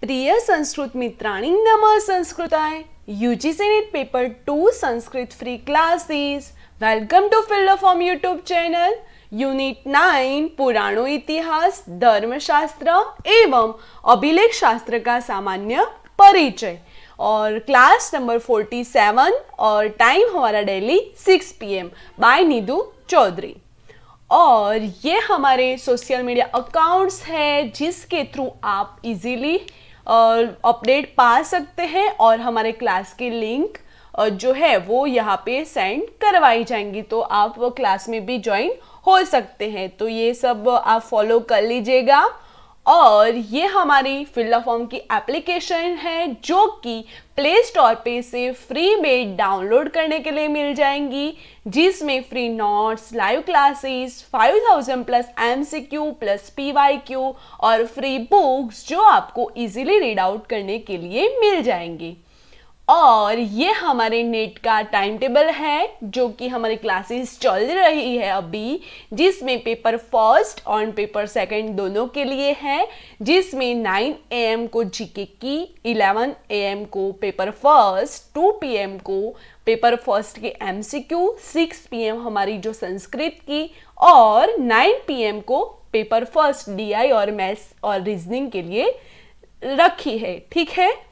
प्रिय संस्कृत मित्रांनी, नमः संस्कृताय. UGC NET paper 2 Sanskrit free classes. Welcome to field form YouTube channel. Unit 9 पुराणों इतिहास, धर्मशास्त्र एवं अभिलेख शास्त्र का सामान्य परिचय और क्लास नंबर 47 और टाइम हमारा daily 6 PM by Neetu Chaudhary. और ये हमारे सोशल मीडिया अकाउंट्स हैं जिसके थ्रू आप इजीली अपडेट पा सकते हैं और हमारे क्लास की लिंक जो है वो यहाँ पे सेंड करवाई जाएंगी, तो आप वो क्लास में भी ज्वाइन हो सकते हैं. तो ये सब आप फॉलो कर लीजिएगा. और ये हमारी फील्ड फॉर्म की एप्लीकेशन है जो कि प्ले स्टोर पे से फ्री में डाउनलोड करने के लिए मिल जाएंगी, जिसमें free notes, live classes, 5000 plus MCQ plus PYQ और फ्री बुक्स जो आपको इजीली रीड आउट करने के लिए मिल जाएंगी. और ये हमारे नेट का टाइम टेबल है जो कि हमारी क्लासेस चल रही है अभी, जिसमें पेपर फर्स्ट और पेपर सेकंड दोनों के लिए है, जिसमें 9 AM को जीके की, 11 AM को पेपर फर्स्ट, 2 PM को पेपर फर्स्ट के MCQ, 6 PM हमारी जो संस्कृत की और 9 PM को पेपर फर्स्ट DI और मैथ्स और रीजनिंग के लिए रखी है. ठीक है.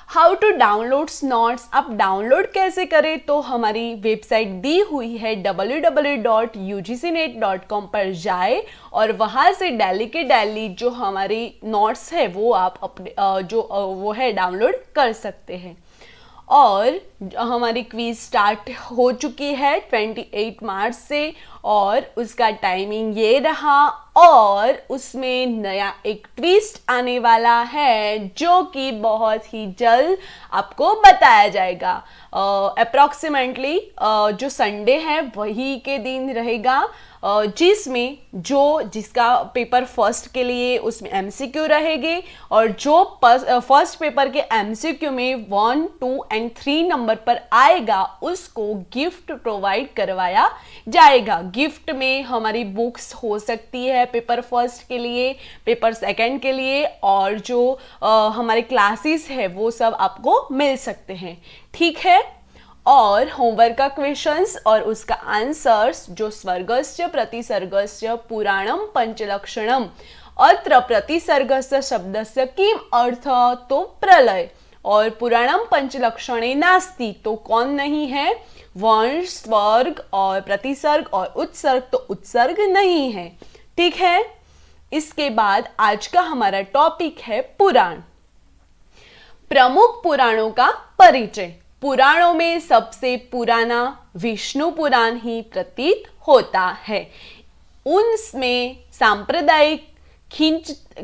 हाउ टू डाउनलोड नोट्स, आप डाउनलोड कैसे करें, तो हमारी वेबसाइट दी हुई है www.ugcnet.com पर जाए और वहाँ से डेली के डेली जो हमारी नोट्स है वो आप अपने वो है डाउनलोड कर सकते हैं. और हमारी क्विज स्टार्ट हो चुकी है 28 मार्च से और उसका टाइमिंग ये रहा. और उसमें नया एक ट्विस्ट आने वाला है जो कि बहुत ही जल्द आपको बताया जाएगा. अप्रॉक्सीमेटली जो संडे है वही के दिन रहेगा, जिसमें जिसका पेपर फर्स्ट के लिए उसमें MCQ रहेंगे और जो फर्स्ट पेपर के MCQ में 1, 2 और 3 नंबर पर आएगा उसको गिफ्ट प्रोवाइड करवाया जाएगा. गिफ्ट में हमारी बुक्स हो सकती है पेपर फर्स्ट के लिए, पेपर सेकंड के लिए, और जो हमारे क्लासेस है वो सब आपको मिल सकते हैं. ठीक है. और होमवर्क का क्वेश्चंस और उसका आंसर्स जो स्वर्गस्य प्रतिसर्गस्य पुराणम पंचलक्षणम अत्र प्रतिसर्गस्य शब्दस्य किम अर्थ, तो प्रलय, और पुराणम पंचलक्षणे नास्ति तो कौन नहीं है, वंश, स्वर्ग और प्रतिसर्ग, और उत्सर्ग तो उत्सर्ग नहीं है. ठीक है. इसके बाद आज का हमारा टॉपिक है पुराण. प्रमुख पुराणों का परिचय. पुराणों में सबसे पुराना विष्णु पुराण ही प्रतीत होता है. उनमें सांप्रदायिक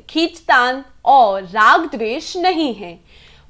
खींचतान और राग द्वेष नहीं है.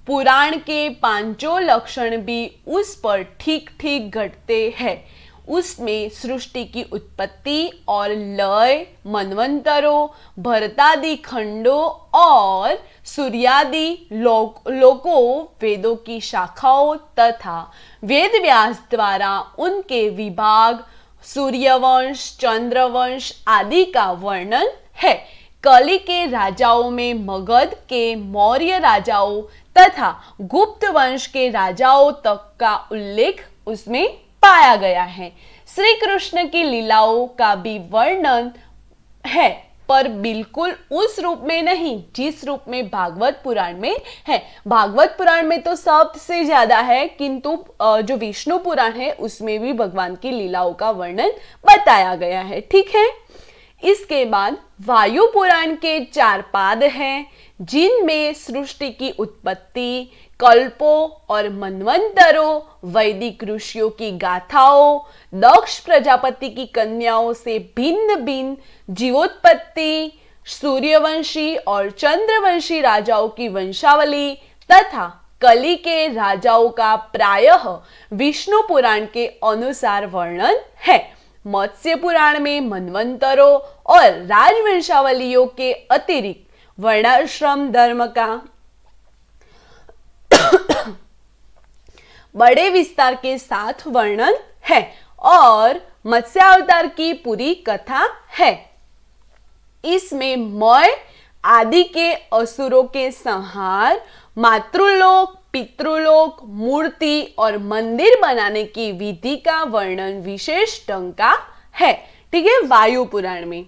पुराण के पांचों लक्षण भी उस पर ठीक ठीक घटते हैं. उसमें सृष्टि की उत्पत्ति और लय, मनवंतरों, भरतादि खंडों और सूर्यादि लोकों, वेदों की शाखाओं तथा वेद व्यास द्वारा उनके विभाग, सूर्यवंश, चंद्रवंश आदि का वर्णन है. कलि के राजाओं में मगध के मौर्य राजाओं तथा गुप्त वंश के राजाओं तक का उल्लेख उसमें पाया गया है. श्री कृष्ण की लीलाओं का भी वर्णन है, पर बिल्कुल उस रूप में नहीं जिस रूप में भागवत पुराण में है. भागवत पुराण में तो सबसे ज्यादा है, किंतु जो विष्णु पुराण है उसमें भी भगवान की लीलाओं का वर्णन बताया गया है. ठीक है. इसके बाद वायु पुराण के 4 पाद हैं, जिनमें सृष्टि की उत्पत्ति, कल्पों और मनवंतरों, वैदिक ऋषियों की गाथाओं, दक्ष प्रजापति की कन्याओं से भिन्न भिन्न जीवोत्पत्ति, सूर्यवंशी और चंद्रवंशी राजाओं की वंशावली तथा कलि के राजाओं का प्रायः विष्णु पुराण के अनुसार वर्णन है. मत्स्य पुराण में मनवंतरों और राजवंशावलियों के अतिरिक्त वर्णाश्रम धर्म का बड़े विस्तार के साथ वर्णन है और मत्स्यावतार की पूरी कथा है. इसमें मय आदि के असुरों के संहार, मातृलोक, पितृलोक, मूर्ति और मंदिर बनाने की विधि का वर्णन विशेष ढंग का है। ठीक है, वायु पुराण में।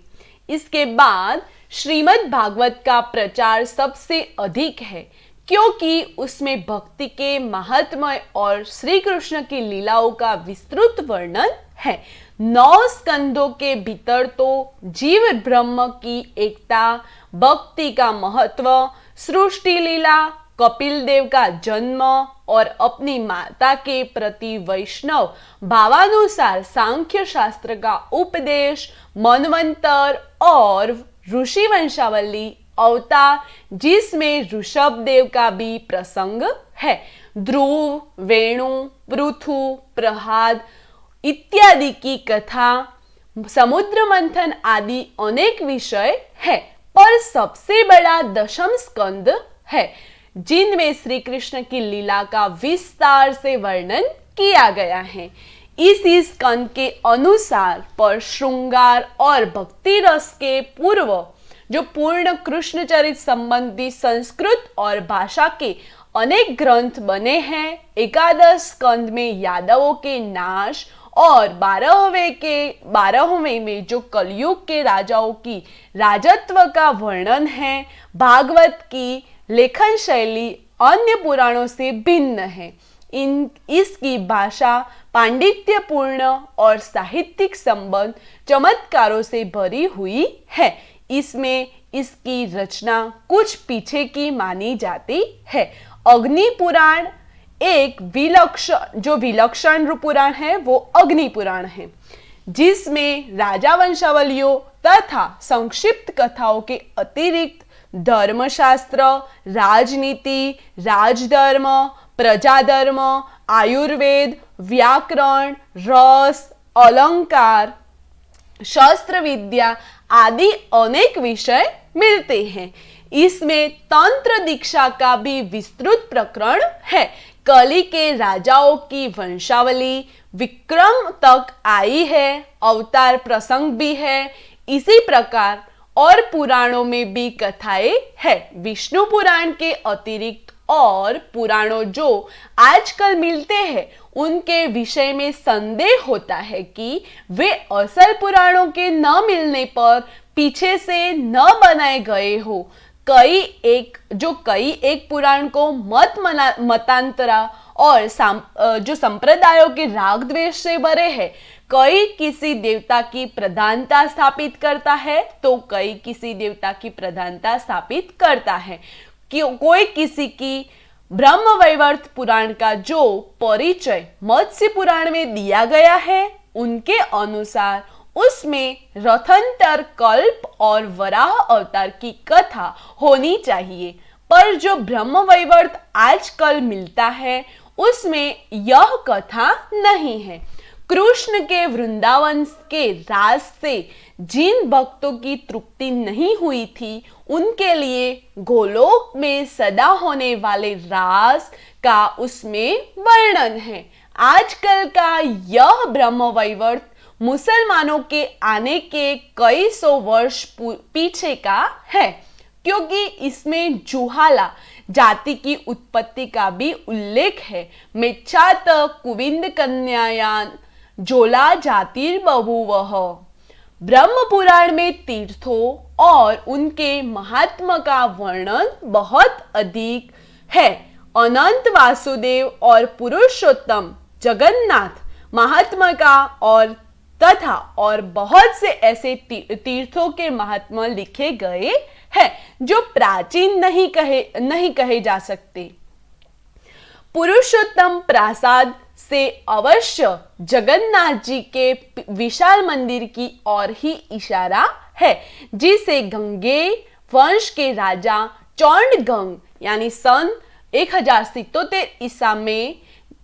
इसके बाद श्रीमद् भागवत का प्रचार सबसे अधिक है, क्योंकि उसमें भक्ति के महात्म्य और श्री कृष्ण की लीलाओं का विस्तृत वर्णन है। 9 स्कंदों के भीतर तो जीव ब्रह्म की एकता, भक्ति का महत्व, सृष्टि लीला, कपिल देव का जन्म और अपनी माता के प्रति वैष्णव भावानुसार सांख्य शास्त्र का उपदेश, मनवंतर और ऋषि वंशावली, अवतार जिसमें ऋषभ देव का भी प्रसंग है, ध्रुव, वेणु, पृथु, प्रहाद इत्यादि की कथा, समुद्र मंथन आदि अनेक विषय है। पर सबसे बड़ा दशम स्कंद है, जिनमें श्री कृष्ण की लीला का विस्तार से वर्णन किया गया है। इसी स्कंद के अनुसार पर श्रृंगार और भक्ति रस के पूर्व जो पूर्ण कृष्ण चरित संबंधी संस्कृत और भाषा के अनेक ग्रंथ बने हैं। 11 स्कंद में यादवों के नाश और 12वें में जो कलयुग के राजाओं की राजत्व का वर्णन है। भागवत की लेखन शैली अन्य पुराणों से भिन्न है। इसकी भाषा पांडित्यपूर्ण और साहित्यिक संबंध चमत्कारों से भरी हुई है। इसमें इसकी रचना कुछ पीछे की मानी जाती है। अग्नि पुराण एक विलक्षण पुराण है, वो अग्नि पुराण है, जिसमें राजा वंशावलियों तथा संक्षिप्त कथाओं के अतिरिक्त धर्मशास्त्र, राजनीति, राजधर्म, प्रजाधर्म, आयुर्वेद, व्याकरण, रस, अलंकार, शस्त्र विद्या आदि अनेक विषय मिलते हैं। इसमें तंत्र दीक्षा का भी विस्तृत प्रकरण है। कली के राजाओं की वंशावली विक्रम तक आई है, अवतार प्रसंग भी है। इसी प्रकार और पुराणों में भी कथाएं है। विष्णु पुराण के अतिरिक्त और पुराणों जो आजकल मिलते हैं, उनके विषय में संदेह होता है कि वे असल पुराणों के न मिलने पर पीछे से न बनाए गए हो। कई एक पुराण को मतांतरा और जो संप्रदायों के राग द्वेष से भरे हैं। कई किसी देवता की प्रधानता स्थापित करता है, तो कई किसी देवता की प्रधानता स्थापित करता है। कोई किसी की ब्रह्मवैवर्त पुराण का जो परिचय मत्स्य पुराण में दिया गया है, उनके अनुसार उसमें रथंतर, कल्प और वराह अवतार की कथा होनी चाहिए। पर जो ब्रह्मवैवर्त आजकल मिलता है, उसमें यह कथा नहीं है। कृष्ण के वृंदावन के रास से जिन भक्तों की तृप्ति नहीं हुई थी, उनके लिए गोलोक में सदा होने वाले रास का उसमें वर्णन है। आजकल का यह ब्रह्मवैवर्त मुसलमानों के आने के कई सौ वर्ष पीछे का है, क्योंकि इसमें जुहाला जाति की उत्पत्ति का भी उल्लेख है। मेच्छात कुविंद कन्यायान जोला जातिर्बभूवः। ब्रह्म पुराण में तीर्थों और उनके महात्मा का वर्णन बहुत अधिक है। अनंत वासुदेव और पुरुषोत्तम जगन्नाथ महात्मा का और बहुत से ऐसे तीर्थों के महात्मा लिखे गए हैं जो प्राचीन नहीं कहे जा सकते। पुरुषोत्तम प्रासाद से अवश्य जगन्नाथ जी के विशाल मंदिर की ओर ही इशारा है, जिसे गंगे वंश के राजा चौंडगंग यानी सन 1077 ईसा में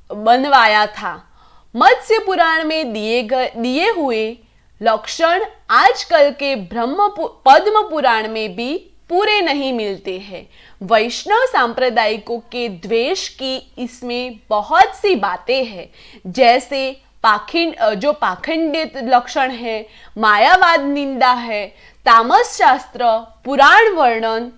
बनवाया था। मत्स्य पुराण में दिए हुए लक्षण आजकल के पद्म पुराण में भी पूरे नहीं मिलते हैं। वैष्णव सांप्रदायिकों के द्वेष की इसमें बहुत सी बातें हैं, जैसे पाखंडित लक्षण है, मायावाद निंदा है तामस शास्त्र, पुराण वर्णन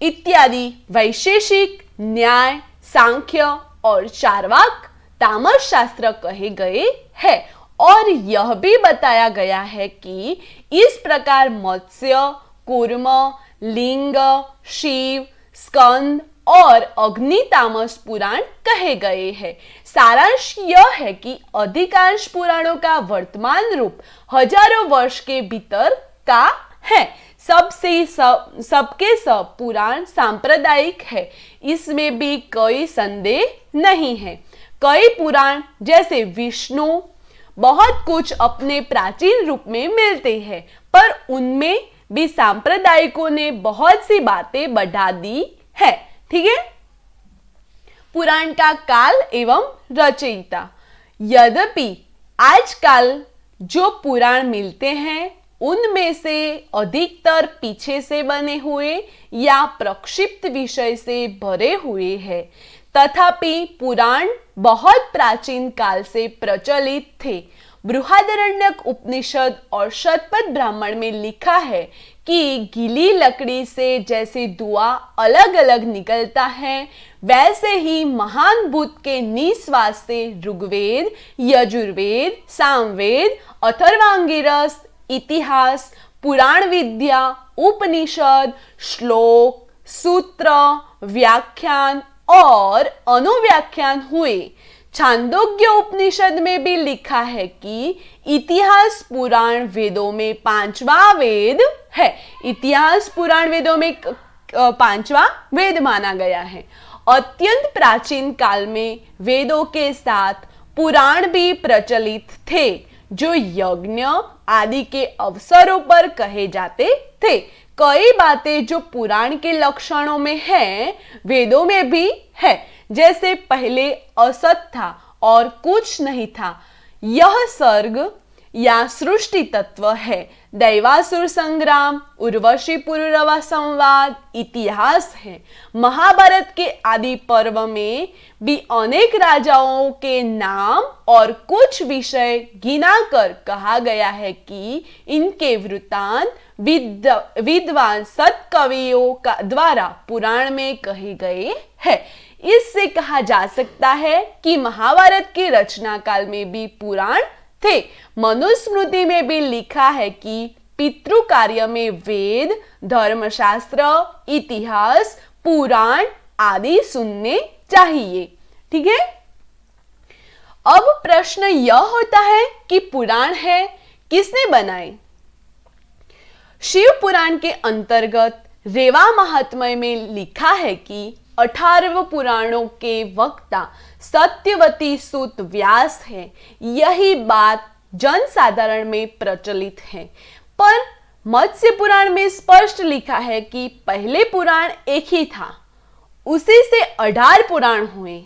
इत्यादि वैशेषिक, न्याय, सांख्य और चार्वाक तामस शास्त्र कहे गए हैं। और यह भी बताया गया है कि इस प्रकार मत्स्य, कूर्म, लिंग, शिव, स्कंद और अग्नि तामस पुराण कहे गए हैं। सारांश यह है कि अधिकांश पुराणों का वर्तमान रूप हजारों वर्ष के भीतर का है। सबके सब पुराण सांप्रदायिक है, इसमें भी कोई संदेह नहीं है। कई पुराण जैसे विष्णु बहुत कुछ अपने प्राचीन रूप में मिलते हैं, पर उनमें भी सांप्रदायिकों ने बहुत सी बातें बढ़ा दी है। ठीक है। पुराण का काल एवं रचयिता। यद्यपि आजकल जो पुराण मिलते हैं उनमें से अधिकतर पीछे से बने हुए या प्रक्षिप्त विषय से भरे हुए हैं, तथापि पुराण बहुत प्राचीन काल से प्रचलित थे। बृहदारण्यक उपनिषद और शतपथ ब्राह्मण में लिखा है कि गीली लकड़ी से जैसे धुआं अलग अलग निकलता है, वैसे ही महान भूत के निश्वास से ऋग्वेद, यजुर्वेद, सामवेद, अथर्वांगिरस, इतिहास, पुराण विद्या, उपनिषद, श्लोक, सूत्र, व्याख्यान और अनुव्याख्यान हुए। छांदोग्य उपनिषद में भी लिखा है कि इतिहास पुराण वेदों में पांचवा वेद है। इतिहास पुराण वेदों में पांचवा वेद माना गया है। अत्यंत प्राचीन काल में वेदों के साथ पुराण भी प्रचलित थे, जो यज्ञ आदि के अवसरों पर कहे जाते थे। कई बातें जो पुराण के लक्षणों में है, वेदों में भी है। जैसे पहले असत था और कुछ नहीं था, यह सर्ग या सृष्टि तत्व है। दैवासुर संग्राम, उर्वशी पुरुरवा संवाद इतिहास है। महाभारत के आदि पर्व में भी अनेक राजाओं के नाम और कुछ विषय गिनाकर कहा गया है कि इनके वृत्तांत विद्वान सत्कवियों का द्वारा पुराण में कहे गए हैं। इससे कहा जा सकता है कि महाभारत के रचना काल में भी पुराण थे। मनुस्मृति में भी लिखा है कि पितृ कार्य में वेद, धर्मशास्त्र, इतिहास, पुराण आदि सुनने चाहिए। ठीक है। अब प्रश्न यह होता है कि पुराण है किसने बनाए? शिव पुराण के अंतर्गत रेवा महात्म्य में लिखा है कि 18 पुराणों के वक्ता सत्यवती सूत व्यास है। यही बात जन साधारण में प्रचलित है, पर मत्स्य पुराण में स्पष्ट लिखा है कि पहले पुराण एक ही था, उसी से 18 पुराण हुए।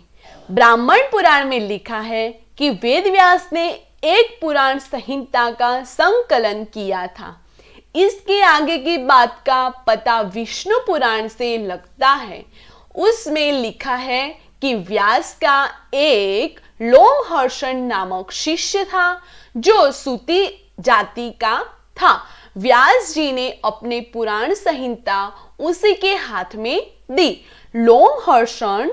ब्राह्मण पुराण में लिखा है कि वेद व्यास ने एक पुराण संहिता का संकलन किया था। इसके आगे की बात का पता विष्णु पुराण से लगता है। उसमें लिखा है कि व्यास का एक लोमहर्षण नामक शिष्य था, जो सूती जाति का था। व्यास जी ने अपने पुराण संहिता उसी के हाथ में दी। लोमहर्षण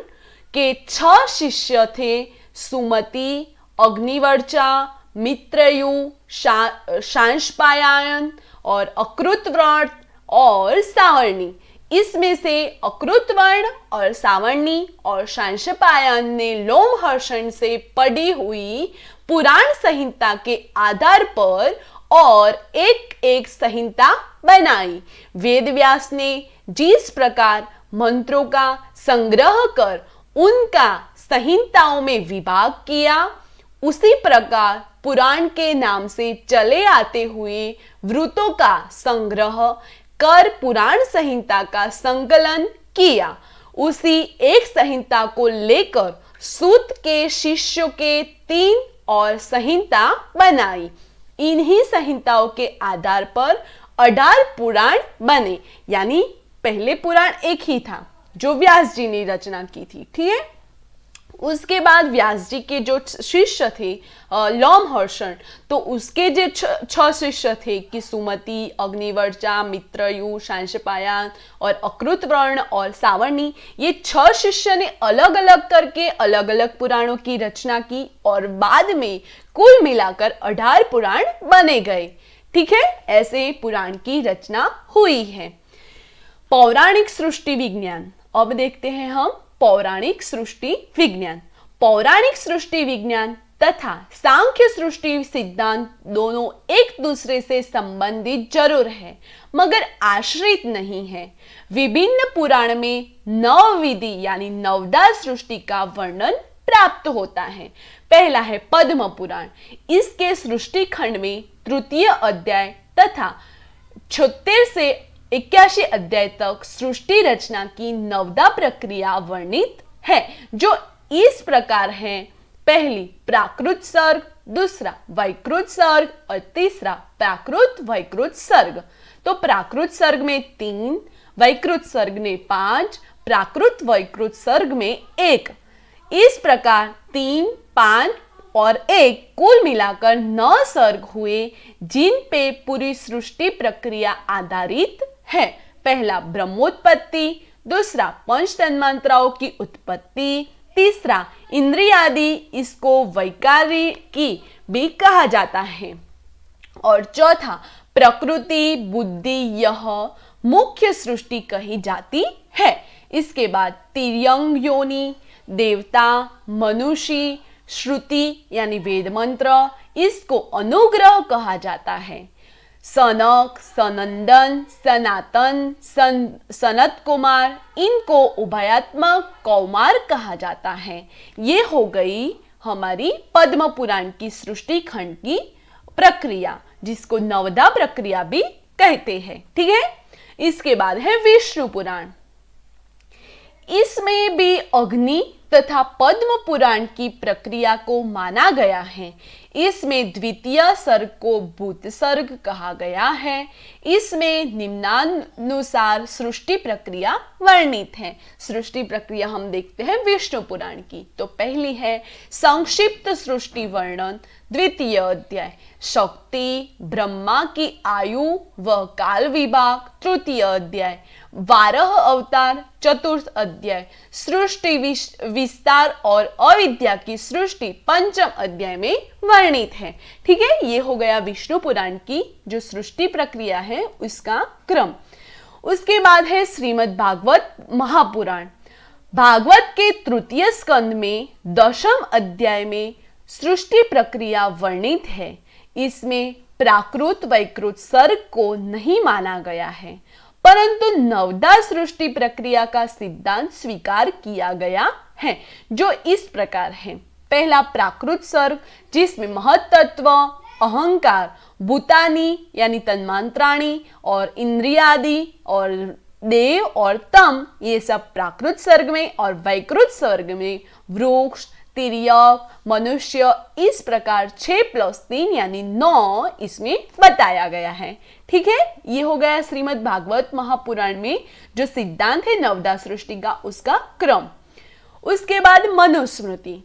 के 6 शिष्य थे: सुमति, अग्निवर्चा, मित्रयु, शांशपायन और अकृतव्रत और सावर्णी। इसमें से अकृतवर्ण और सावर्णी और शांशपायन ने लोमहर्षण से पढ़ी हुई पुराण संहिता के आधार पर और एक एक संहिता बनाई। वेदव्यास ने जिस प्रकार मंत्रों का संग्रह कर उनका संहिताओं में विभाग किया, उसी प्रकार पुराण के नाम से चले आते हुए वृत्तों का संग्रह कर पुराण संहिता का संकलन किया। उसी एक संहिता को लेकर सूत के शिष्यों के 3 और संहिता बनाई। इन्हीं संहिताओं के आधार पर 18 पुराण बने, यानी पहले पुराण एक ही था जो व्यास जी ने रचना की थी। ठीक है। उसके बाद व्यास जी के जो शिष्य थे लोमहर्षण, तो उसके जो 6 शिष्य थे कि सुमति, अग्निवर्चा, मित्रयु, शांशपायन और अकृतवर्ण और सावर्णी, ये 6 शिष्य ने अलग अलग करके अलग अलग पुराणों की रचना की और बाद में कुल मिलाकर 18 पुराण बने गए। ठीक है, ऐसे पुराण की रचना हुई है। पौराणिक सृष्टि विज्ञान, अब देखते हैं हम पौराणिक सृष्टि विज्ञान। पौराणिक सृष्टि विज्ञान तथा सांख्य सृष्टि सिद्धांत दोनों एक दूसरे से संबंधित जरूर है मगर आश्रित नहीं है। विभिन्न पुराण में नवविधि यानी नवदा सृष्टि का वर्णन प्राप्त होता है। पहला है पद्म पुराण, इसके सृष्टि खंड में तृतीय अध्याय तथा 76 से 81 अध्याय तक सृष्टि रचना की नवदा प्रक्रिया वर्णित है, जो इस प्रकार है। पहली प्राकृत सर्ग, दूसरा वैकृत सर्ग और तीसरा प्राकृत वैकृत सर्ग। तो प्राकृत सर्ग में 3, वैकृत सर्ग में 5, प्राकृत वैकृत सर्ग में 1। इस प्रकार 3, 5 और 1 कुल मिलाकर 9 सर्ग हुए जिन पे पूरी सृष्टि प्रक्रिया आधारित है। पहला ब्रह्मोत्पत्ति, दूसरा पंच तन्मात्राओं की उत्पत्ति, तीसरा इंद्रियादि, इसको वैकारिकी भी कहा जाता है, और चौथा प्रकृति बुद्धि, यह मुख्य सृष्टि कही जाती है। इसके बाद तिर्यंग योनि, देवता, मनुष्य, श्रुति यानी वेद मंत्र, इसको अनुग्रह कहा जाता है। सनक, सनंदन, सनातन, सनत कुमार, इनको उभयात्मक कौमार कहा जाता है। ये हो गई हमारी पद्म पुराण की सृष्टि खंड की प्रक्रिया, जिसको नवदा प्रक्रिया भी कहते हैं। ठीक है, इसके बाद है विष्णु पुराण। इसमें भी अग्नि तथा पद्म पुराण की प्रक्रिया को माना गया है। इसमें द्वितीय सर्ग को भूत सर्ग कहा गया है। इसमें निम्नानुसार सृष्टि प्रक्रिया वर्णित है। सृष्टि प्रक्रिया हम देखते हैं विष्णु पुराण की। तो पहली है संक्षिप्त सृष्टि वर्णन, द्वितीय अध्याय शक्ति, ब्रह्मा की आयु व काल विभाग, तृतीय अध्याय 12 अवतार, चतुर्थ अध्याय सृष्टि विस्तार और अविद्या की सृष्टि, पंचम अध्याय में वर्णित है। ठीक है, ये हो गया विष्णु पुराण की जो सृष्टि प्रक्रिया है उसका क्रम। उसके बाद है श्रीमद् भागवत महापुराण। भागवत के तृतीय स्कंद में 10वें अध्याय में सृष्टि प्रक्रिया वर्णित है। इसमें प्राकृत वैकृत सर्ग को नहीं माना गया है, परंतु नवदा सृष्टि प्रक्रिया का सिद्धांत स्वीकार किया गया है, जो इस प्रकार है। पहला प्राकृत सर्ग, जिसमें महत्त्व, अहंकार, भूतानी यानी तन्मात्राणी और इंद्रियादि और देव और तम, ये सब प्राकृत सर्ग में, और वैकृत सर्ग में वृक्ष, तिर्यक, मनुष्य, इस प्रकार 6+3 यानी 9 इसमें बताया गया है। ठीक है, ये हो गया श्रीमद् भागवत महापुराण में जो सिद्धांत है नवदा सृष्टि का, उसका क्रम। उसके बाद मनुस्मृति।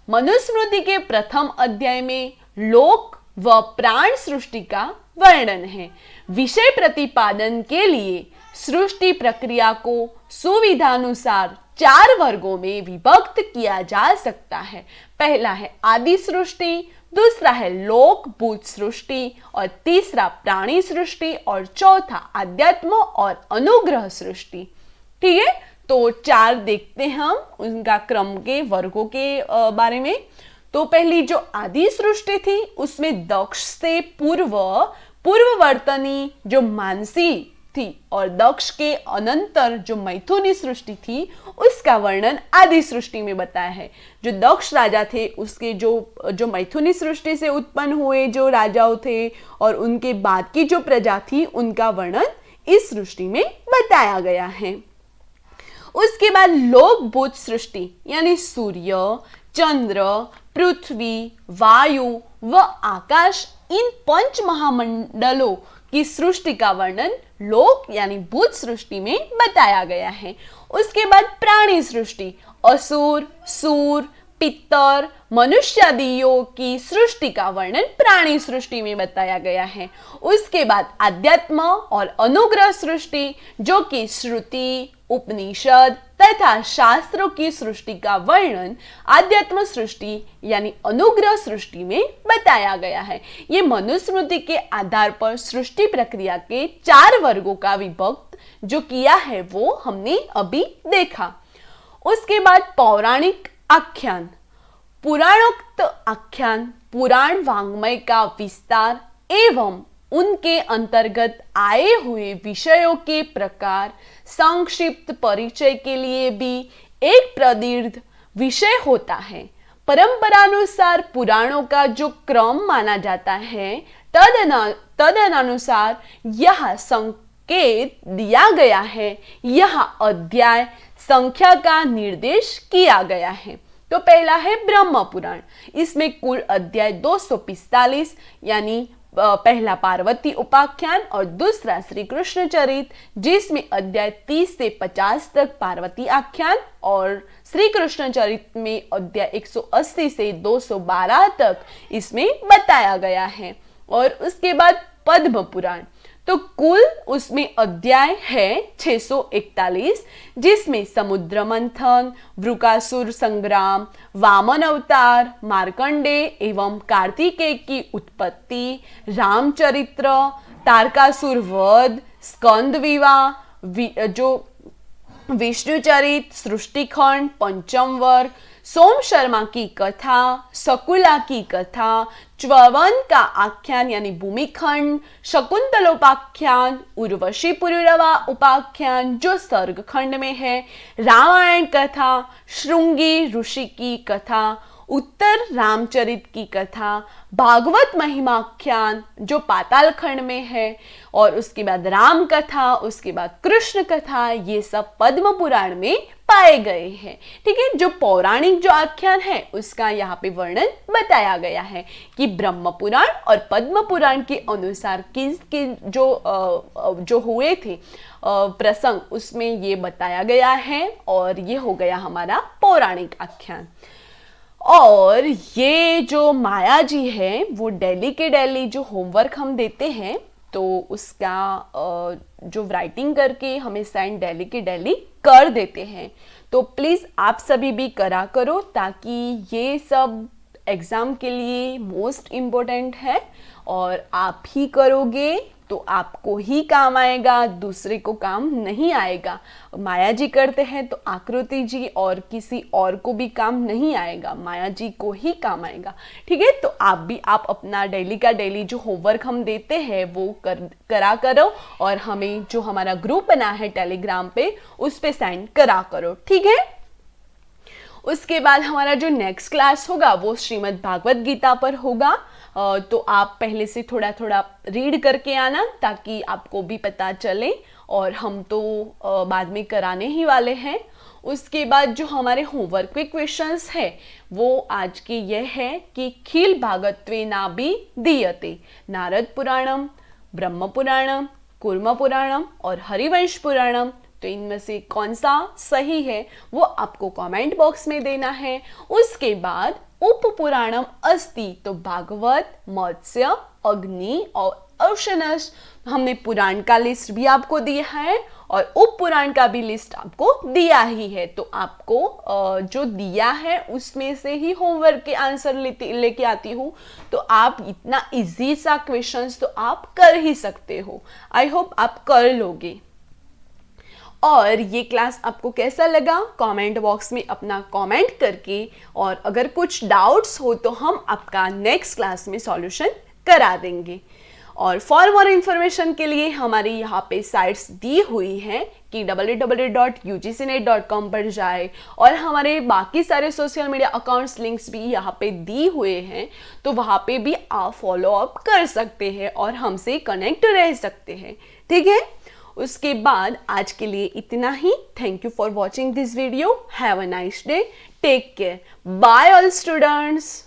मनुस्मृति के प्रथम अध्याय में लोक व प्राण सृष्टि का वर्णन है। विषय प्रतिपादन के लिए सृष्टि प्रक्रिया को सुविधानुसार 4 वर्गों में विभक्त किया जा सकता है। पहला है आदि सृष्टि, दूसरा है लोक भूत सृष्टि, और तीसरा प्राणी सृष्टि, और चौथा अध्यात्म और अनुग्रह सृष्टि। ठीक है, तो 4 देखते हैं हम उनका क्रम के वर्गों के बारे में। तो पहली जो आदि सृष्टि थी उसमें दक्ष से पूर्ववर्तनी जो मानसी थी और दक्ष के अनंतर जो मैथुनी सृष्टि थी उसका वर्णन आदि सृष्टि में बताया है। जो दक्ष राजा थे उसके जो मैथुनी सृष्टि से उत्पन्न हुए जो राजाओं थे और उनके बाद की जो प्रजा थी उनका वर्णन इस सृष्टि में बताया गया है। उसके बाद लोक भूत सृष्टि यानी सूर्य, चंद्र, पृथ्वी, वायु व आकाश, इन 5 महामंडलों की सृष्टि का वर्णन लोक यानी भूत सृष्टि में बताया गया है। उसके बाद प्राणी सृष्टि, असुर, सूर, पितर, मनुष्यादियों की सृष्टि का वर्णन प्राणी सृष्टि में बताया गया है। उसके बाद अध्यात्म और अनुग्रह सृष्टि, जो कि श्रुति, उपनिषद तथा शास्त्रों की सृष्टि का वर्णन आध्यात्म सृष्टि यानी अनुग्रह सृष्टि में बताया गया है। ये मनुस्मृति के आधार पर सृष्टि प्रक्रिया के 4 वर्गों का विभक्त जो किया है वो हमने अभी देखा। उसके बाद पौराणिक आख्यान, पुराणोक्त आख्यान पुराण वाङ्मय का विस्तार एवं उनके अंतर्गत आए हुए विषयों के प्रकार, संक्षिप्त परिचय के लिए भी एक प्रदीर्घ विषय होता है। परंपरानुसार पुराणों का जो क्रम माना जाता है तदनुसार यह संकेत दिया गया है, यह अध्याय संख्या का निर्देश किया गया है। तो पहला है ब्रह्म पुराण, इसमें कुल अध्याय 245 यानी पहला पार्वती उपाख्यान और दूसरा श्री कृष्ण चरित, जिसमें अध्याय 30 से 50 तक पार्वती आख्यान और श्री कृष्ण चरित में अध्याय 180 से 212 तक इसमें बताया गया है। और उसके बाद पद्म पुराण, तो कुल उसमें अध्याय है 641, जिसमें समुद्र मंथन, वृकासुर संग्राम, वामन अवतार, मार्कंडेय एवं कार्तिकेय की उत्पत्ति, रामचरित्र, तारकासुर वध, स्कंद विवाह, जो विष्णुचरित, सृष्टिखंड, पंचम वर्ग, सोम शर्मा की कथा, शकुला की कथा, च्यवन का आख्यान यानी भूमिखंड, शकुंतलोपाख्यान, उर्वशी पुरुरवा उपाख्यान जो सर्गखंड में है, रामायण कथा, श्रृंगी ऋषि की कथा, उत्तर रामचरित की कथा, भागवत महिमाख्यान जो पाताल खंड में है, और उसके बाद राम कथा, उसके बाद कृष्ण कथा, ये सब पद्म पुराण में पाए गए हैं। ठीक है, जो पौराणिक जो आख्यान है उसका यहाँ पे वर्णन बताया गया है कि ब्रह्म पुराण और पद्म पुराण के अनुसार किस जो हुए थे प्रसंग, उसमें ये बताया गया है, और ये हो गया हमारा पौराणिक आख्यान। और ये जो माया जी है वो डेली के डेली जो होमवर्क हम देते हैं, तो उसका जो राइटिंग करके हमें सेंड डेली के डेली कर देते हैं। तो प्लीज़ आप सभी भी करा करो, ताकि ये सब एग्ज़ाम के लिए मोस्ट इम्पोर्टेंट है, और आप ही करोगे तो आपको ही काम आएगा, दूसरे को काम नहीं आएगा। माया जी करते हैं तो आकृति जी और किसी और को भी काम नहीं आएगा, माया जी को ही काम आएगा। ठीक है, तो आप अपना डेली का डेली जो होमवर्क हम देते हैं वो करा करो, और हमें जो हमारा ग्रुप बना है टेलीग्राम पे उस पे सेंड करा करो। ठीक है, उसके बाद हमारा जो नेक्स्ट क्लास होगा वो श्रीमद् भागवत गीता पर होगा। तो आप पहले से थोड़ा थोड़ा रीड करके आना ताकि आपको भी पता चले, और हम तो बाद में कराने ही वाले हैं। उसके बाद जो हमारे होमवर्क के क्वेश्चंस है वो आज के ये है कि खिल भागत्वे नाभि दीयते, नारद पुराणम, ब्रह्म पुराणम, कूर्म पुराणम और हरिवंश पुराणम। तो इनमें से कौन सा सही है वो आपको कमेंट बॉक्स में देना है। उसके बाद उप पुराणम अस्ति, तो भागवत, मत्स्य, अग्नि और औशनस, हमने पुराण का लिस्ट भी आपको दिया है और उप पुराण का भी लिस्ट आपको दिया ही है। तो आपको जो दिया है उसमें से ही होमवर्क के आंसर लेके आती हूँ। तो आप इतना इजी सा क्वेश्चंस तो आप कर ही सकते हो। आई होप आप कर लोगे। और ये क्लास आपको कैसा लगा कमेंट बॉक्स में अपना कमेंट करके, और अगर कुछ डाउट्स हो तो हम आपका नेक्स्ट क्लास में सॉल्यूशन करा देंगे। और फॉर मोर इन्फॉर्मेशन के लिए हमारी यहाँ पे साइट्स दी हुई हैं कि www.ugcnet.com पर जाए, और हमारे बाकी सारे सोशल मीडिया अकाउंट्स लिंक्स भी यहाँ पे दी हुए हैं, तो वहाँ पे भी आप फॉलो अप कर सकते हैं और हमसे कनेक्ट रह सकते हैं। ठीक है, उसके बाद आज के लिए इतना ही। Thank you for watching this video. Have a nice day, take care, bye all students.